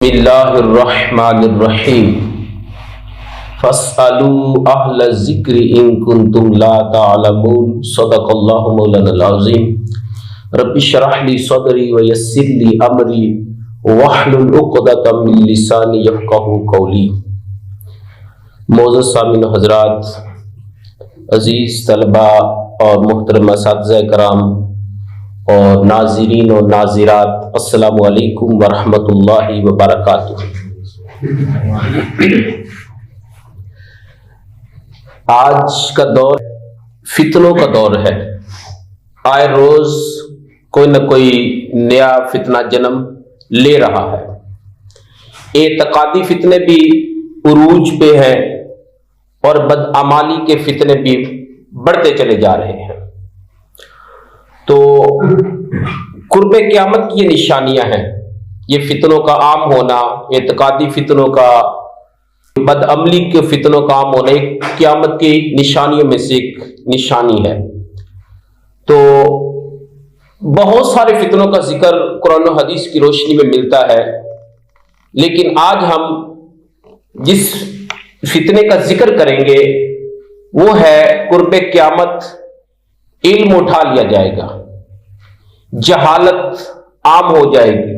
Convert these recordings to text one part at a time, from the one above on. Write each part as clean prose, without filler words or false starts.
بسم اللہ الرحمن الرحیم فاسألوا اہل الذکر ان کنتم لا تعلمون صدق اللہ مولانا العظیم رب اشرح لی صدری ویسر لی امری واحلل عقدۃ من لسانی یفقہوا قولی۔ معزز سامعین حضرات، عزیز طلباء اور محترم اساتذہ کرام اور ناظرین و ناظرات، السلام علیکم ورحمۃ اللہ وبرکاتہ۔ آج کا دور فتنوں کا دور ہے۔ آئے روز کوئی نہ کوئی نیا فتنہ جنم لے رہا ہے۔ اعتقادی فتنے بھی عروج پہ ہیں اور بدعمالی کے فتنے بھی بڑھتے چلے جا رہے ہیں۔ تو قرب قیامت کی یہ نشانیاں ہیں، یہ فتنوں کا عام ہونا، اعتقادی فتنوں کا، بدعملی کے فتنوں کا عام ہونا ایک قیامت کی نشانیوں میں سے ایک نشانی ہے۔ تو بہت سارے فتنوں کا ذکر قرآن و حدیث کی روشنی میں ملتا ہے، لیکن آج ہم جس فتنے کا ذکر کریں گے وہ ہے قرب قیامت علم اٹھا لیا جائے گا، جہالت عام ہو جائے گی،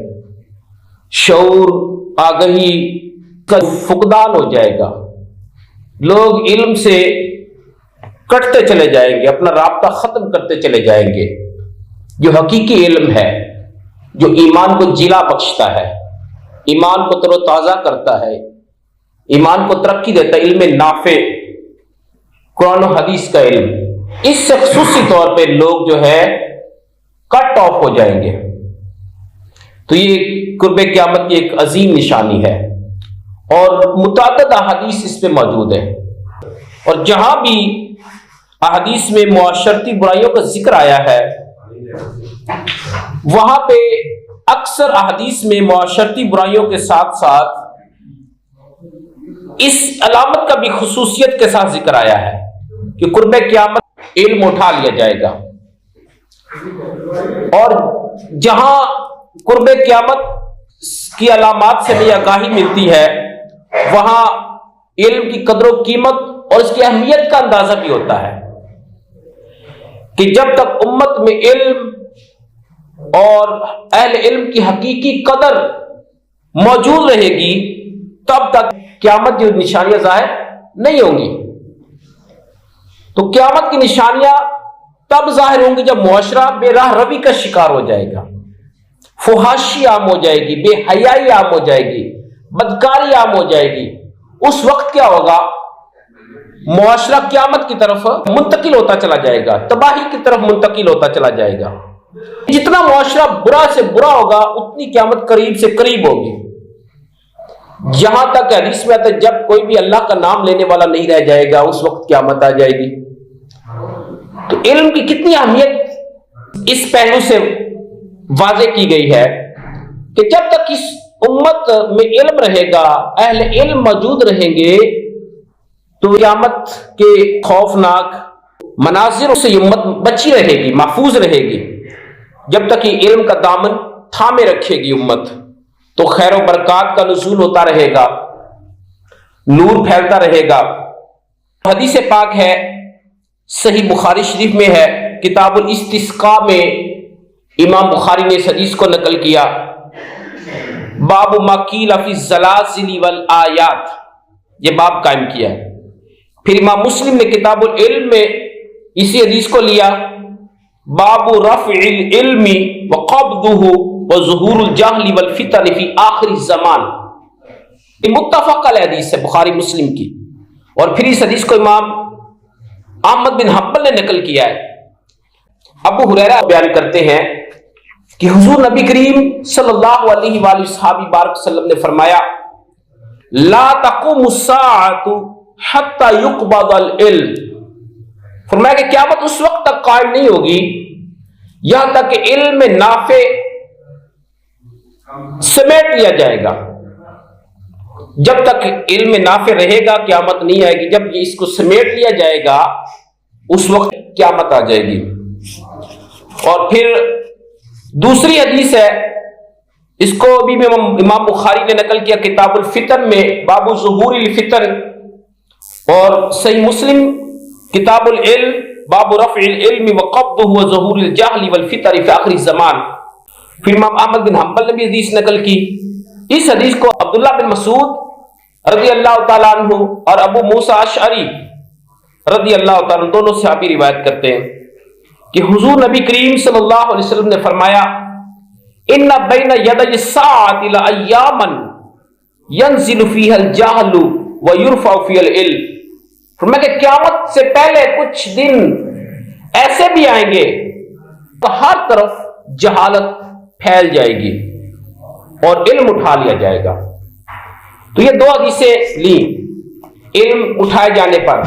شعور آگہی کا فقدان ہو جائے گا، لوگ علم سے کٹتے چلے جائیں گے، اپنا رابطہ ختم کرتے چلے جائیں گے۔ جو حقیقی علم ہے، جو ایمان کو جلا بخشتا ہے، ایمان کو تر و تازہ کرتا ہے، ایمان کو ترقی دیتا ہے، علم نافع، قرآن و حدیث کا علم، اس سے خصوصی طور پہ لوگ جو ہے کٹ آف ہو جائیں گے۔ تو یہ قرب قیامت کی ایک عظیم نشانی ہے اور متعدد احادیث اس پہ موجود ہیں، اور جہاں بھی احادیث میں معاشرتی برائیوں کا ذکر آیا ہے وہاں پہ اکثر احادیث میں معاشرتی برائیوں کے ساتھ ساتھ اس علامت کا بھی خصوصیت کے ساتھ ذکر آیا ہے کہ قرب قیامت علم اٹھا لیا جائے گا، اور جہاں قرب قیامت کی علامات سے بھی آگاہی ملتی ہے وہاں علم کی قدر و قیمت اور اس کی اہمیت کا اندازہ بھی ہوتا ہے کہ جب تک امت میں علم اور اہل علم کی حقیقی قدر موجود رہے گی تب تک قیامت کی نشانیاں ظاہر نہیں ہوں گی۔ تو قیامت کی نشانیاں تب ظاہر ہوں گی جب معاشرہ بے راہ روی کا شکار ہو جائے گا، فحاشی عام ہو جائے گی، بے حیائی عام ہو جائے گی، بدکاری عام ہو جائے گی۔ اس وقت کیا ہوگا؟ معاشرہ قیامت کی طرف منتقل ہوتا چلا جائے گا، تباہی کی طرف منتقل ہوتا چلا جائے گا۔ جتنا معاشرہ برا سے برا ہوگا اتنی قیامت قریب سے قریب ہوگی۔ جہاں تک حدیث میں آتا ہے جب کوئی بھی اللہ کا نام لینے والا نہیں رہ جائے گا اس وقت قیامت آ جائے گی۔ تو علم کی کتنی اہمیت اس پہلو سے واضح کی گئی ہے کہ جب تک اس امت میں علم رہے گا، اہل علم موجود رہیں گے، تو قیامت کے خوفناک مناظر سے یہ امت بچی رہے گی، محفوظ رہے گی۔ جب تک یہ علم کا دامن تھامے رکھے گی امت تو خیر و برکات کا نزول ہوتا رہے گا، نور پھیلتا رہے گا۔ حدیث پاک ہے، صحیح بخاری شریف میں ہے، کتاب الاستسقاء میں امام بخاری نے اس حدیث کو نقل کیا، باب ما قیل فی الزلازل والآیات، یہ باب قائم کیا ہے۔ پھر امام مسلم نے کتاب العلم میں اسی حدیث کو لیا، باب رفع العلم وقبضہ وظہور الجہل والفتن فی آخر الزمان، یہ متفق علیہ حدیث ہے بخاری مسلم کی۔ اور پھر اس حدیث کو امام احمد بن حنبل نے نقل کیا ہے۔ ابو ہریرہ بیان کرتے ہیں کہ حضور نبی کریم صلی اللہ علیہ وآلہ صحابہ بارک وسلم نے فرمایا، لا تقوم الساعۃ حتی یقبض العلم، فرمایا کہ قیامت اس وقت تک قائم نہیں ہوگی یہاں تک کہ علم نافع سمیٹ لیا جائے گا۔ جب تک علم نافع رہے گا قیامت نہیں آئے گی، جب یہ اس کو سمیٹ لیا جائے گا اس وقت قیامت آ جائے گی۔ اور پھر دوسری حدیث ہے اس کو بھی امام بخاری نے نقل کیا کتاب الفتن میں باب ظہور الفتن، اور صحیح مسلم کتاب العلم باب رفع العلم وقبضه وظہور الجہل والفتن فی آخر الزمان۔ پھر امام احمد بن حنبل نے بھی حدیث نقل کی۔ اس حدیث کو عبداللہ بن مسعود رضی اللہ تعالیٰ عنہ اور ابو موسیٰ اشعری رضی اللہ تعالیٰ عنہ دونوں صحابی روایت کرتے ہیں کہ حضور نبی کریم صلی اللہ علیہ وسلم نے فرمایا ان بین یدی الساعۃ لایاما ينزل فیها الجہل ویرفع فیها العلم، فرمایا کہ قیامت سے پہلے کچھ دن ایسے بھی آئیں گے تو ہر طرف جہالت پھیل جائے گی اور علم اٹھا لیا جائے گا۔ تو یہ دو حدیثیں لی علم اٹھائے جانے پر۔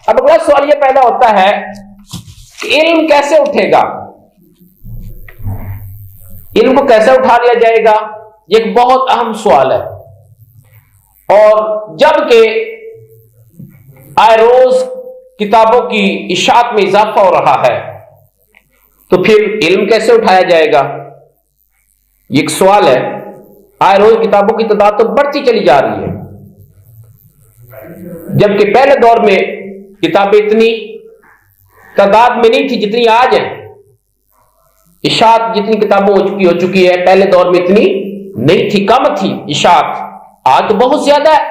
اب اگلا سوال یہ پیدا ہوتا ہے کہ علم کیسے اٹھے گا، علم کو کیسے اٹھا لیا جائے گا؟ یہ ایک بہت اہم سوال ہے، اور جب کہ آئے روز کتابوں کی اشاعت میں اضافہ ہو رہا ہے تو پھر علم کیسے اٹھایا جائے گا؟ یہ ایک سوال ہے۔ آئے روز کتابوں کی تعداد تو بڑھتی چلی جا رہی ہے، جبکہ پہلے دور میں کتابیں اتنی تعداد میں نہیں تھی جتنی آج ہیں۔ اشاعت جتنی کتابوں ہو چکی ہے، پہلے دور میں اتنی نہیں تھی، کم تھی اشاعت، آج تو بہت زیادہ ہے۔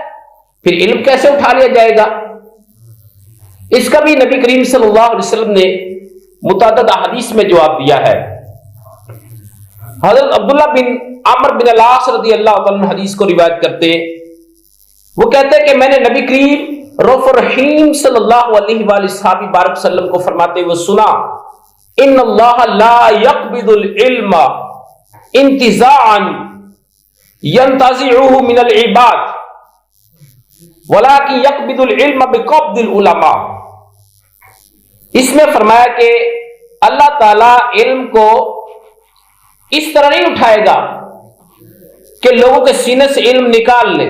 پھر علم کیسے اٹھا لیا جائے گا؟ اس کا بھی نبی کریم صلی اللہ علیہ وسلم نے متعدد احادیث میں جواب دیا ہے۔ حضرت عبداللہ بن عمرو بن العاص رضی اللہ عنہ حدیث کو روایت کرتے ہیں، وہ کہتے ہیں کہ میں نے نبی کریم رؤوف الرحیم صلی اللہ علیہ وآلہ صحابہ بارک وسلم کو فرماتے ہوئے سنا ان اللہ لا يقبض العلم انتزاعا ينتزعه من العباد ولكن يقبض العلم بقبض العلماء۔ اس میں فرمایا کہ اللہ تعالی علم کو اس طرح نہیں اٹھائے گا کہ لوگوں کے سینے سے علم نکال لے،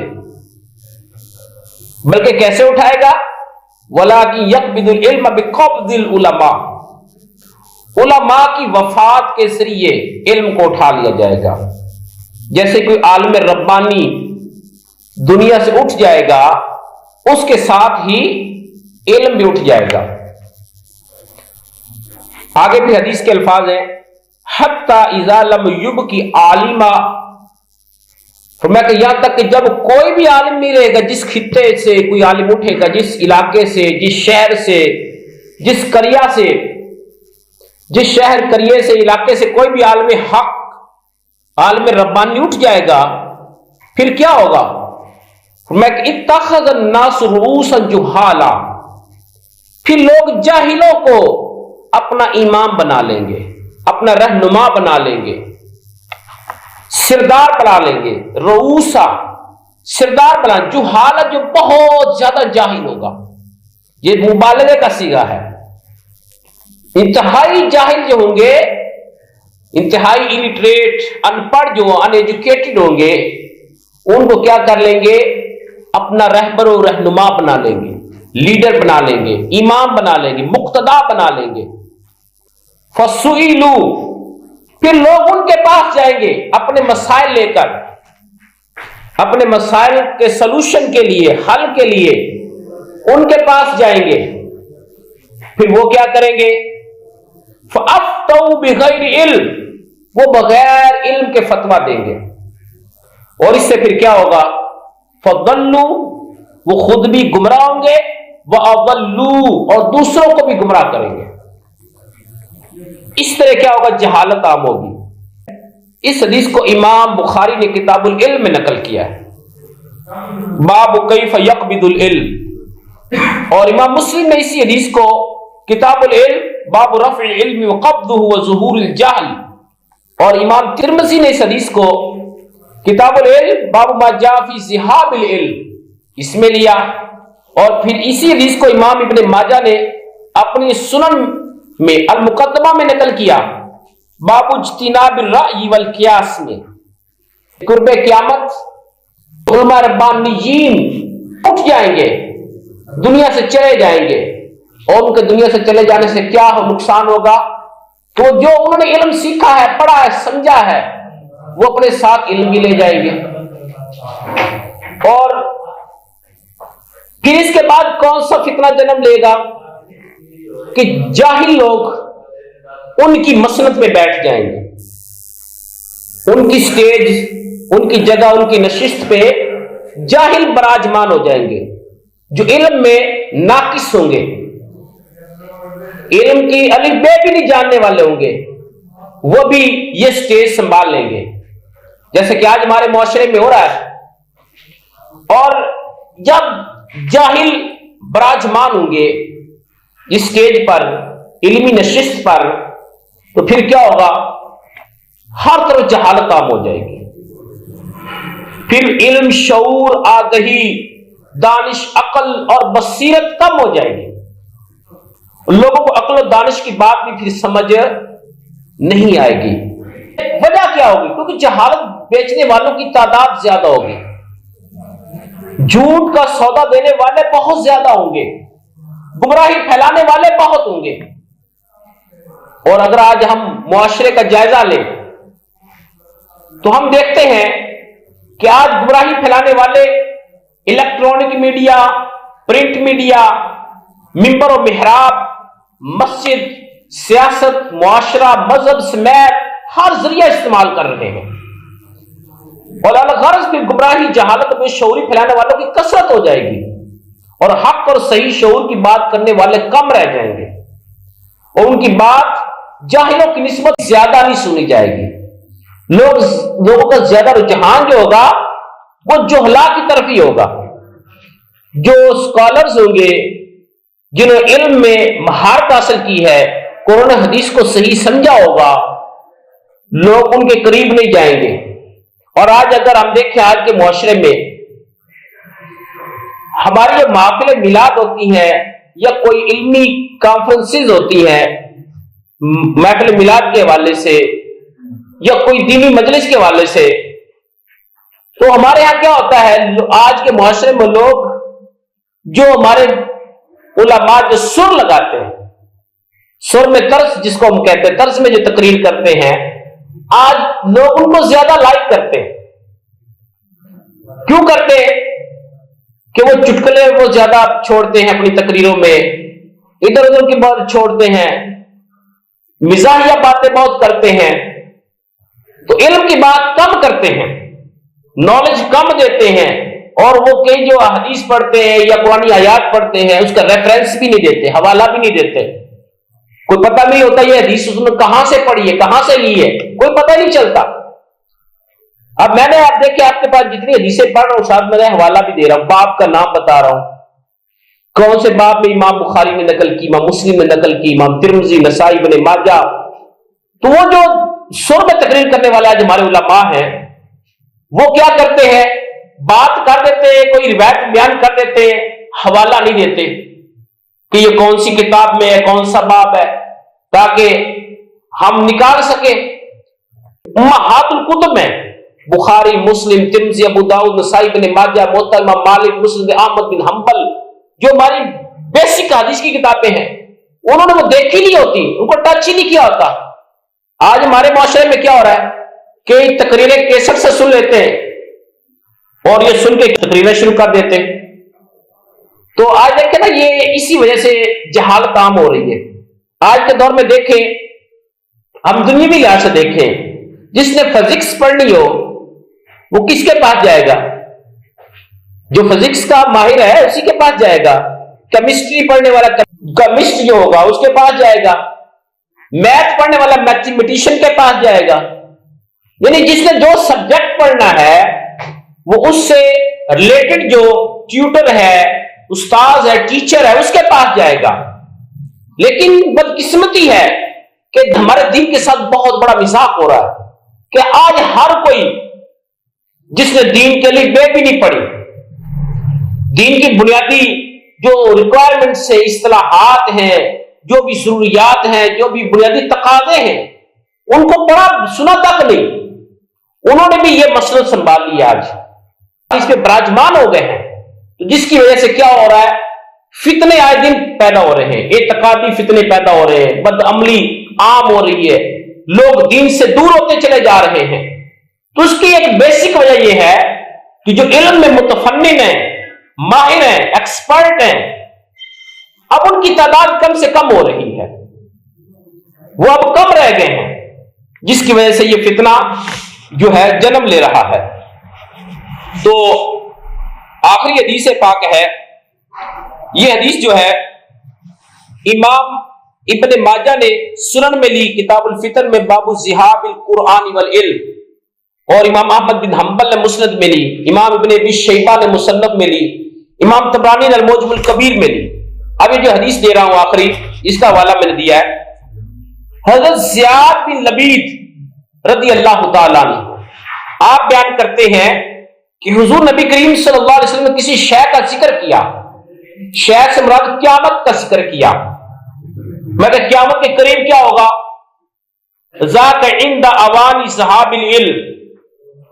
بلکہ کیسے اٹھائے گا؟ وَلَٰكِن يَقْبِضُ الْعِلْمَ بِقَبْضِ الْعُلَمَاءِ، علماء کی وفات کے ذریعے علم کو اٹھا لیا جائے گا۔ جیسے کوئی عالم ربانی دنیا سے اٹھ جائے گا، اس کے ساتھ ہی علم بھی اٹھ جائے گا۔ آگے بھی حدیث کے الفاظ ہیں حَتَّى إِذَا لَمْ يُبْقِ عَالِمًا، فرمایا کہ یہاں تک کہ جب کوئی بھی عالم نہیں رہے گا، جس خطے سے کوئی عالم اٹھے گا، جس علاقے سے، جس شہر سے، جس قریہ سے، جس شہر قریے سے، علاقے سے کوئی بھی عالم حق، عالم ربانی اٹھ جائے گا، پھر کیا ہوگا؟ فرمایا کہ اتخذ الناس رؤوسا جہالا، پھر لوگ جاہلوں کو اپنا امام بنا لیں گے، اپنا رہنما بنا لیں گے، سردار بنا لیں گے۔ رؤوسا سردار بنا، جہالا جو بہت زیادہ جاہل ہوگا، یہ مبالغے کا صیغہ ہے۔ انتہائی جاہل جو ہوں گے، انتہائی الٹریٹ، ان پڑھ جو ان ایجوکیٹڈ ہوں گے، ان کو کیا کر لیں گے؟ اپنا رہبر و رہنما بنا لیں گے، لیڈر بنا لیں گے، امام بنا لیں گے، مقتدا بنا لیں گے۔ فَسُئِلُوا، پھر لوگ ان کے پاس جائیں گے اپنے مسائل لے کر، اپنے مسائل کے سلوشن کے لیے، حل کے لیے ان کے پاس جائیں گے۔ پھر وہ کیا کریں گے؟ فَأَفْتَوْا بِغَيْرِ عِلْمٍ، وہ بغیر علم کے فتویٰ دیں گے، اور اس سے پھر کیا ہوگا؟ فَضَلُّوا، وہ خود بھی گمراہ ہوں گے، وَأَضَلُّوا، اور دوسروں کو بھی گمراہ کریں گے۔ اس طرح کیا ہوگا؟ جہالت عام ہوگی۔ اس حدیث کو امام بخاری نے کتاب العلم میں نقل کیا ہے، باب کیف یقبض العلم، اور امام مسلم نے اسی حدیث کو کتاب العلم باب رفع العلم وقبضه وظہور الجہل، اور امام ترمذی نے اس حدیث کو کتاب العلم باب ما جاء فی ذہاب العلم اس میں لیا، اور پھر اسی حدیث کو امام ابن ماجہ نے اپنی سنن میں المقدمہ میں نقل کیا، باب اجتناب الرأی والقیاس میں۔ قرب قیامت علماء ربانیین اٹھ جائیں گے، دنیا سے چلے جائیں گے، اور ان کے دنیا سے چلے جانے سے کیا نقصان ہوگا؟ تو جو انہوں نے علم سیکھا ہے، پڑھا ہے، سمجھا ہے، وہ اپنے ساتھ علم بھی لے جائیں گے. اور پھر اس کے بعد کون سا فتنہ جنم لے گا کہ جاہل لوگ ان کی مسند میں بیٹھ جائیں گے, ان کی سٹیج, ان کی جگہ, ان کی نشست پہ جاہل براجمان ہو جائیں گے جو علم میں ناقص ہوں گے, علم کی الف بے بھی نہیں جاننے والے ہوں گے, وہ بھی یہ سٹیج سنبھال لیں گے جیسے کہ آج ہمارے معاشرے میں ہو رہا ہے. اور جب جاہل براجمان ہوں گے اس سٹیج پر, علمی نشست پر, تو پھر کیا ہوگا, ہر طرف جہالت عام ہو جائے گی. پھر علم, شعور, آگہی, دانش, عقل اور بصیرت کم ہو جائے گی. لوگوں کو عقل و دانش کی بات بھی پھر سمجھ نہیں آئے گی. وجہ کیا ہوگی؟ کیونکہ جہالت بیچنے والوں کی تعداد زیادہ ہوگی, جھوٹ کا سودا دینے والے بہت زیادہ ہوں گے, گمراہی پھیلانے والے بہت ہوں گے. اور اگر آج ہم معاشرے کا جائزہ لیں تو ہم دیکھتے ہیں کہ آج گمراہی پھیلانے والے الیکٹرانک میڈیا, پرنٹ میڈیا, ممبر و محراب, مسجد, سیاست, معاشرہ, مذہب سمیت ہر ذریعہ استعمال کر رہے ہیں. اور الغرض کی گمراہی, جہالت میں شعوری پھیلانے والوں کی کثرت ہو جائے گی اور حق اور صحیح شعور کی بات کرنے والے کم رہ جائیں گے اور ان کی بات جاہلوں کی نسبت زیادہ نہیں سنی جائے گی. لوگوں کا زیادہ رجحان جو ہوگا وہ جہلا کی طرف ہی ہوگا. جو اسکالرز ہوں گے, جنہوں نے علم میں مہارت حاصل کی ہے, قرآن حدیث کو صحیح سمجھا ہوگا, لوگ ان کے قریب نہیں جائیں گے. اور آج اگر ہم دیکھیں آج کے معاشرے میں ہماری جو محافل میلاد ہوتی ہیں یا کوئی علمی کانفرنسز ہوتی ہیں محفل میلاد کے حوالے سے یا کوئی دینی مجلس کے حوالے سے, تو ہمارے یہاں کیا ہوتا ہے, آج کے معاشرے میں لوگ جو ہمارے علماء جو سر لگاتے ہیں, سر میں طرز جس کو ہم کہتے ہیں, طرز میں جو تقریر کرتے ہیں, آج لوگ ان کو زیادہ لائک کرتے ہیں. کیوں کرتے ہیں؟ کہ وہ چٹکلے وہ زیادہ چھوڑتے ہیں اپنی تقریروں میں, ادھر ادھر کی بات چھوڑتے ہیں, مزاحیہ باتیں بہت کرتے ہیں, تو علم کی بات کم کرتے ہیں, نالج کم دیتے ہیں, اور وہ کئی جو حدیث پڑھتے ہیں یا قرآن آیات پڑھتے ہیں اس کا ریفرنس بھی نہیں دیتے, حوالہ بھی نہیں دیتے. کوئی پتہ نہیں ہوتا یہ حدیث اس نے کہاں سے پڑھی ہے, کہاں سے لی ہے, کوئی پتہ نہیں چلتا. اب میں نے آپ دیکھیں آپ کے پاس جتنی حدیثیں پڑھ رہا ہوں ساتھ میں حوالہ بھی دے رہا ہوں, باب کا نام بتا رہا ہوں, کون سے باب میں امام بخاری نے نقل کی, امام مسلم نے نقل کی, امام ترمذی, نسائی, ابن ماجہ. تو وہ جو سر میں تقریر کرنے والے آج ہمارے علماء ہیں وہ کیا کرتے ہیں, بات کر دیتے ہیں, کوئی روایت بیان کر دیتے ہیں, حوالہ نہیں دیتے کہ یہ کون سی کتاب میں ہے, کون سا باب ہے, تاکہ ہم نکال سکیں. امہات الکتب میں بخاری, مسلم, ترمذی, ابو داؤد, نسائی, ابن ماجہ, موطا امام مالک, مسند احمد بن حنبل, جو ہماری بیسک حدیث کی کتابیں ہیں, انہوں نے وہ دیکھی نہیں ہوتی, ان کو ٹچ ہی نہیں کیا ہوتا. آج ہمارے معاشرے میں کیا ہو رہا ہے کہ تقریریں کیسٹ سے سن لیتے ہیں اور یہ سن کے تقریریں شروع کر دیتے ہیں. تو آج دیکھیں نا, یہ اسی وجہ سے جہالت عام ہو رہی ہے. آج کے دور میں دیکھیں, ہم دنیاوی لحاظ سے دیکھیں, جس نے فزکس پڑھنی ہو وہ کس کے پاس جائے گا؟ جو فزکس کا ماہر ہے اسی کے پاس جائے گا. کیمسٹری پڑھنے والا کیمسٹ جو ہوگا اس کے پاس جائے گا. میتھ پڑھنے والا میتھمیٹیشین کے پاس جائے گا. یعنی جس نے جو سبجیکٹ پڑھنا ہے وہ اس سے ریلیٹڈ جو ٹیوٹر ہے, استاذ ہے, ٹیچر ہے, اس کے پاس جائے گا. لیکن بدقسمتی ہے کہ ہمارے دین کے ساتھ بہت بڑا مذاق ہو رہا ہے کہ آج ہر کوئی جس نے دین کے لیے بے بھی نہیں پڑھی, دین کی بنیادی جو ریکوائرمنٹس ہیں, اصطلاحات ہیں, جو بھی ضروریات ہیں, جو بھی بنیادی تقاضے ہیں, ان کو پڑھا سنا تک نہیں. انہوں نے بھی یہ مسئلہ سنبھال لیا, آج اس پہ براجمان ہو گئے ہیں. تو جس کی وجہ سے کیا ہو رہا ہے, فتنے آئے دن پیدا ہو رہے ہیں, اعتقادی فتنے پیدا ہو رہے ہیں, بد عملی عام ہو رہی ہے, لوگ دین سے دور ہوتے چلے جا رہے ہیں. تو اس کی ایک بیسک وجہ یہ ہے کہ جو علم میں متفنن ہیں، ماہر ہیں، ایکسپرٹ ہیں، اب ان کی تعداد کم سے کم ہو رہی ہے، وہ اب کم رہ گئے ہیں، جس کی وجہ سے یہ فتنہ جو ہے جنم لے رہا ہے۔ تو آخری حدیث پاک ہے، یہ حدیث جو ہے امام ابن ماجہ نے سنن میں لی، کتاب الفتن میں باب ذہاب القرآن والعلم، اور امام احمد بن حنبل نے مسند میں لی، امام ابن ابی شیبہ نے مصنف میں لی، امام طبرانی نے المعجم الکبیر میں لی۔ اب یہ جو حدیث دے رہا ہوں آخری، اس کا حوالہ میں نے دیا ہے، حضرت زیاد بن لبید رضی اللہ تعالیٰ عنہ آپ بیان کرتے ہیں کہ حضور نبی کریم صلی اللہ علیہ وسلم نے کسی شے کا ذکر کیا، شے سے مراد قیامت کا ذکر کیا۔ میں کہ قیامت کے قریب کیا ہوگا؟ ذاک عند اوانی ذہاب العلم،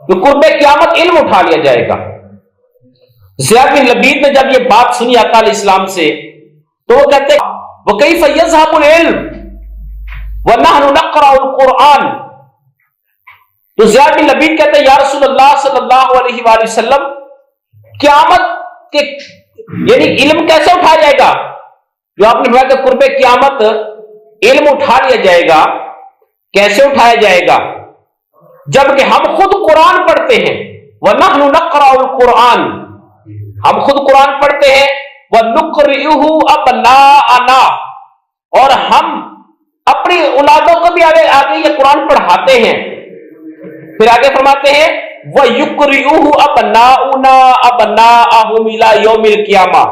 کہ قرب قیامت علم اٹھا لیا جائے گا۔ زیاد بن لبید نے جب یہ بات سنی آقا علیہ السلام سے تو وہ کہتے ہیں وَكَيْفَ يَذْهَبُ الْعِلْمُ وَنَحْنُ نَقْرَأُ الْقُرْآنَ، تو زیاد بن لبید کہتے ہیں یا رسول اللہ صلی اللہ علیہ وآلہ وسلم، قیامت کے یعنی علم کیسے اٹھایا جائے گا؟ جو آپ نے فرمایا کہ قرب قیامت علم اٹھا لیا جائے گا، کیسے اٹھایا جائے گا؟ جبکہ ہم خود قرآن پڑھتے ہیں، وَنَحْنُ نَقْرَأُ الْقُرْآنَ، ہم خود قرآن پڑھتے ہیں، وَنُقْرِئُهُ أَبْنَاءَنَا، اور ہم اپنی اولادوں کو بھی آگے یہ قرآن پڑھاتے ہیں۔ پھر آگے فرماتے ہیں وَيُقْرِئُهُ أَبْنَاؤُنَا أَبْنَاءَهُمْ إِلَى يَوْمِ الْقِيَامَةِ،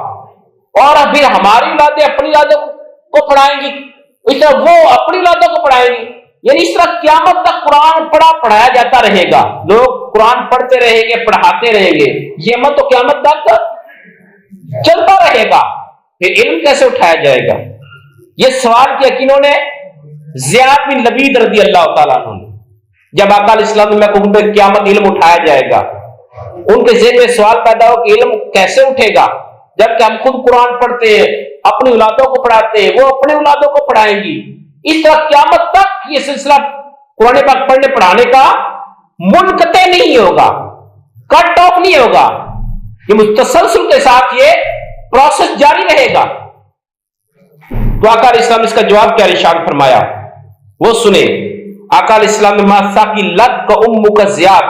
اور پھر ہماری اولادیں اپنی اولادوں کو پڑھائیں گی، اس طرح وہ اپنی اولادوں کو پڑھائیں گی، یعنی اس طرح قیامت تک قرآن پڑھایا جاتا رہے گا، لوگ قرآن پڑھتے رہیں گے، پڑھاتے رہیں گے، یہ عمل تو قیامت تک چلتا رہے گا۔ پھر علم کیسے اٹھایا جائے گا؟ یہ سوال کیا کنہوں نے؟ زیاد بن لبید رضی اللہ تعالیٰ عنہ نے۔ جب آقا علیہ السلام نے میں کہوں کہ قیامت علم اٹھایا جائے گا، ان کے ذہن میں سوال پیدا ہو کہ علم کیسے اٹھے گا، جبکہ ہم خود قرآن پڑھتے ہیں، اپنی اولادوں کو پڑھاتے ہیں، وہ اپنے اولادوں کو پڑھائیں گی، اس طرح قیامت تک یہ سلسلہ قرآن پاک پڑھنے پڑھانے کا منقطع نہیں ہوگا، کٹ آف نہیں ہوگا، یہ تسلسل کے ساتھ یہ پروسیس جاری رہے گا۔ تو آقا علیہ السلام اس کا جواب کیا ارشاد فرمایا، وہ سنیں۔ آقا علیہ السلام نے ما ساقی لک امک زیاد،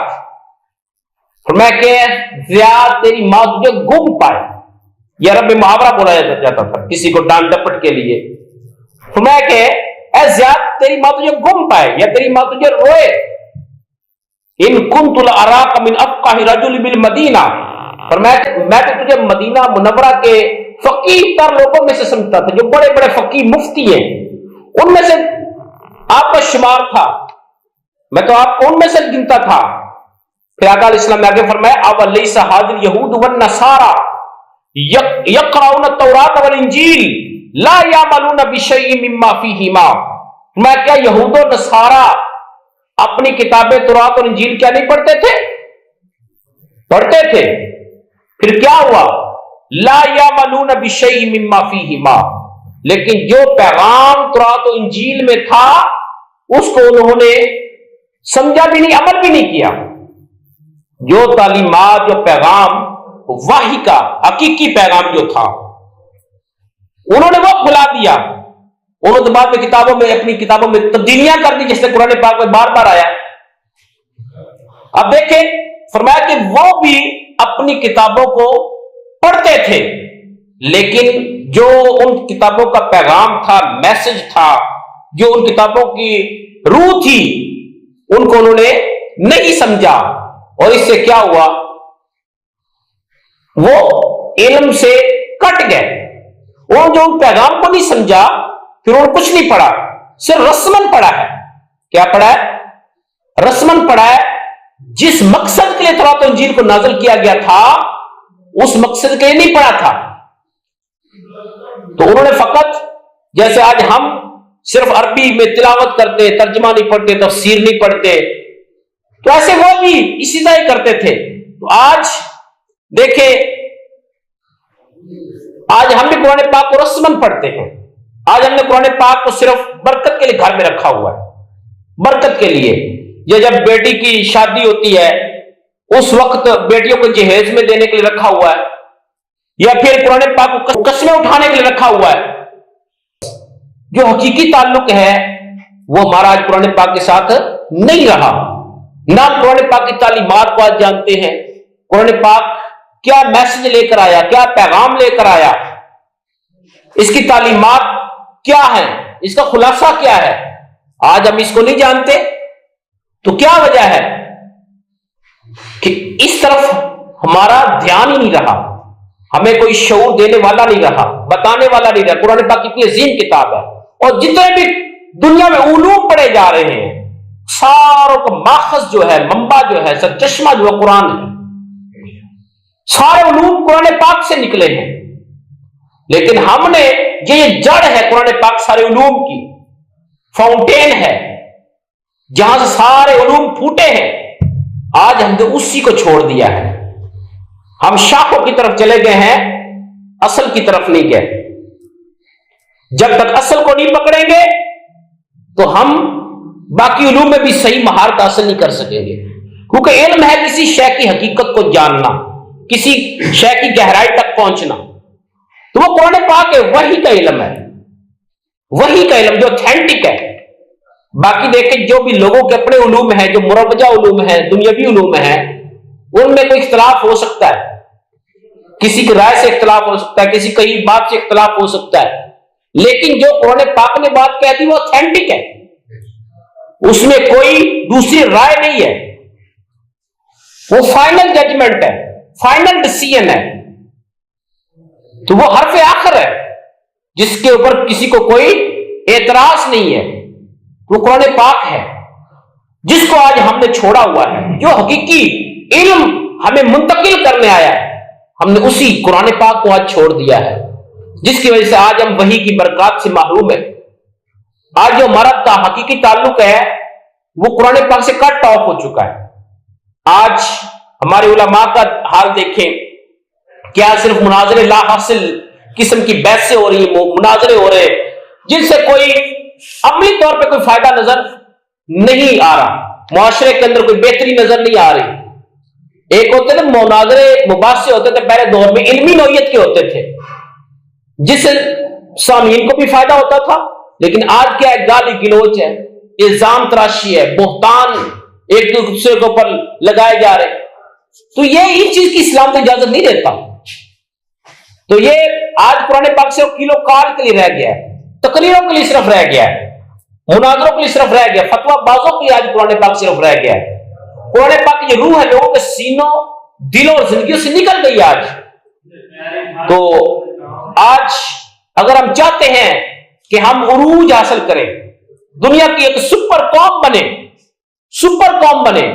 فرمایا کہ زیاد تیری ماں تجھے گم پائے، یہ عرب میں محاورہ بولا جاتا تھا کسی کو ڈانٹ ڈپٹ کے لیے۔ فرمایا کہ اے زیاد تیری ماں تجھے گم پائے یا تیری ماں تجھے روئے، ان کنت لاراک من افقہ رجل بالمدینہ، فرمایا کہ میں تو تجھے مدینہ منورہ کے فقیہ تر لوگوں میں سے سمجھتا تھا، جو بڑے بڑے فقیہ مفتی ہیں ان میں سے آپ کا شمار تھا، میں تو آپ کو ان میں سے گنتا تھا۔ پھر آقا علیہ السلام نے آگے فرمایا اولیس ھذا الیہود والنصارى یقرؤون التوراۃ والانجیل لا یعملون بشیء مما فیہما، میں کیا یہود و نصارہ اپنی کتابیں تورات اور انجیل کیا نہیں پڑھتے تھے؟ پڑھتے تھے۔ پھر کیا ہوا؟ لا یعملون بشیء مما فیہما، لیکن جو پیغام تورات و انجیل میں تھا اس کو انہوں نے سمجھا بھی نہیں، عمل بھی نہیں کیا۔ جو تعلیمات، جو پیغام وحی کا حقیقی پیغام جو تھا انہوں نے وہ بھلا دیا، انہوں نے بعد میں کتابوں میں اپنی کتابوں میں تبدیلیاں کر دی، جیسے قرآن پاک میں بار بار آیا۔ اب دیکھیں فرمایا کہ وہ بھی اپنی کتابوں کو پڑھتے تھے، لیکن جو ان کتابوں کا پیغام تھا، میسج تھا، جو ان کتابوں کی روح تھی، ان کو انہوں نے نہیں سمجھا، اور اس سے کیا ہوا؟ وہ علم سے کٹ گئے۔ اور جو ان پیغام کو نہیں سمجھا، پھر انہوں نے کچھ نہیں پڑھا، صرف رسمن پڑھا ہے۔ کیا پڑھا ہے؟ رسمن پڑھا ہے۔ جس مقصد کے لیے تورات و انجیل کو نازل کیا گیا تھا اس مقصد کے لیے نہیں پڑھا تھا۔ تو انہوں نے فقط جیسے آج ہم صرف عربی میں تلاوت کرتے، ترجمہ نہیں پڑھتے، تفسیر نہیں پڑھتے، تو ایسے وہ بھی اسی طرح ہی کرتے تھے۔ تو آج دیکھیں، آج ہم بھی قرآن پاک کو رسمن پڑھتے ہیں۔ آج ہم نے قرآن پاک کو صرف برکت کے لیے گھر میں رکھا ہوا ہے، برکت کے لیے، یا جب بیٹی کی شادی ہوتی ہے اس وقت بیٹیوں کو جہیز میں دینے کے لیے رکھا ہوا ہے، یا پھر قرآن پاک کو قسمیں اٹھانے کے لیے رکھا ہوا ہے، جو حقیقی تعلق ہے وہ ہمارا آج قرآن پاک کے ساتھ نہیں رہا۔ نہ قرآن پاک کی تعلیمات کو آج جانتے ہیں، قرآن پاک کیا میسج لے کر آیا، کیا پیغام لے کر آیا، اس کی تعلیمات کیا ہے، اس کا خلاصہ کیا ہے، آج ہم اس کو نہیں جانتے۔ تو کیا وجہ ہے کہ اس طرف ہمارا دھیان ہی نہیں رہا، ہمیں کوئی شعور دینے والا نہیں رہا، بتانے والا نہیں رہا۔ قرآن پاک اتنی عظیم کتاب ہے، اور جتنے بھی دنیا میں علوم پڑھے جا رہے ہیں ساروں کا ماخذ جو ہے، منبع جو ہے، سرچشمہ جو ہے قرآن ہے۔ سارے علوم قرآن پاک سے نکلے ہیں، لیکن ہم نے یہ جڑ ہے قرآن پاک سارے علوم کی، فاؤنٹین ہے جہاں سے سارے علوم پھوٹے ہیں، آج ہم نے اسی کو چھوڑ دیا ہے۔ ہم شاخوں کی طرف چلے گئے ہیں، اصل کی طرف نہیں گئے۔ جب تک اصل کو نہیں پکڑیں گے تو ہم باقی علوم میں بھی صحیح مہارت حاصل نہیں کر سکیں گے، کیونکہ علم ہے کسی شے کی حقیقت کو جاننا، کسی شے کی گہرائی تک پہنچنا۔ تو وہ قرآن پاک ہے، وحی کا علم ہے، وحی کا علم جو اتھینٹک ہے۔ باقی دیکھیں جو بھی لوگوں کے اپنے علوم ہیں، جو مروجہ علوم ہیں، دنیاوی علوم ہیں، ان میں کوئی اختلاف ہو سکتا ہے، کسی کی رائے سے اختلاف ہو سکتا ہے، کسی کئی بات سے اختلاف ہو سکتا ہے، لیکن جو قرآن پاک نے بات کہتی وہ اتھینٹک ہے، اس میں کوئی دوسری رائے نہیں ہے، وہ فائنل ججمنٹ ہے، فائنل ڈیسیژن ہے۔ تو وہ حرف آخر ہے جس کے اوپر کسی کو کوئی اعتراض نہیں ہے، وہ قرآن پاک ہے جس کو آج ہم نے چھوڑا ہوا ہے۔ جو حقیقی علم ہمیں منتقل کرنے آیا ہے، ہم نے اسی قرآن پاک کو آج چھوڑ دیا ہے، جس کی وجہ سے آج ہم وحی کی برکات سے محروم ہیں۔ آج جو ہمارا حقیقی تعلق ہے وہ قرآن پاک سے کٹ آف ہو چکا ہے۔ آج ہمارے علماء کا حال دیکھیں، کیا صرف مناظرے لا حاصل قسم کی بحث سے ہو رہی ہیں، مناظرے ہو رہے جن سے کوئی عملی طور پہ کوئی فائدہ نظر نہیں آ رہا، معاشرے کے اندر کوئی بہتری نظر نہیں آ رہی۔ ایک ہوتے تھے مناظرے، مباحثے ہوتے تھے پہلے دور میں، علمی نوعیت کے ہوتے تھے جس سے سامعین کو بھی فائدہ ہوتا تھا، لیکن آج کیا ہے، گالی گلوچ ہے، الزام تراشی ہے، بہتان ایک دوسرے کے اوپر لگائے جا رہے۔ تو یہ اس چیز کی اسلام تو اجازت نہیں دیتا۔ تو یہ آج قرآن پاک سے کلو کال کے لیے رہ گیا ہے، تقریروں کے لیے صرف رہ گیا ہے، مناظروں کے لیے صرف رہ گیا، فتویٰ بازوں کے لیے آج قرآن پاک صرف رہ گیا ہے۔ قرآن پاک کی یہ روح ہے لوگوں کے سینوں، دلوں اور زندگیوں سے نکل گئی آج۔ تو آج اگر ہم چاہتے ہیں کہ ہم عروج حاصل کریں، دنیا کی ایک سپر قوم بنے، سپر قوم بنے،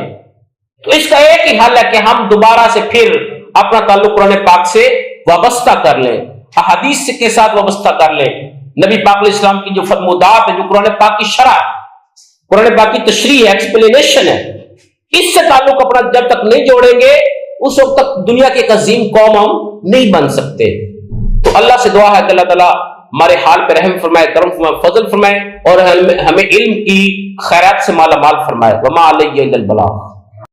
تو اس کا ایک ہی حل ہے کہ ہم دوبارہ سے پھر اپنا تعلق قرآن پاک سے وابستہ کر لیں، احادیث کے ساتھ وابستہ کر لیں، نبی پاک علیہ السلام کی جو فرمودات ہے، جو قرآن پاک کی شرح، قرآن پاک کی تشریح ہے، ایکسپلینیشن ہے، اس سے تعلق اپنا جب تک نہیں جوڑیں گے اس وقت تک دنیا کی ایک عظیم قوم ہم نہیں بن سکتے۔ تو اللہ سے دعا ہے کہ اللہ تعالیٰ ہمارے حال پہ رحم فرمائے، کرم فرمائے، فضل فرمائے، اور ہمیں علم کی خیرات سے مالا مال فرمائے۔ وما علیہ الا البلاغ۔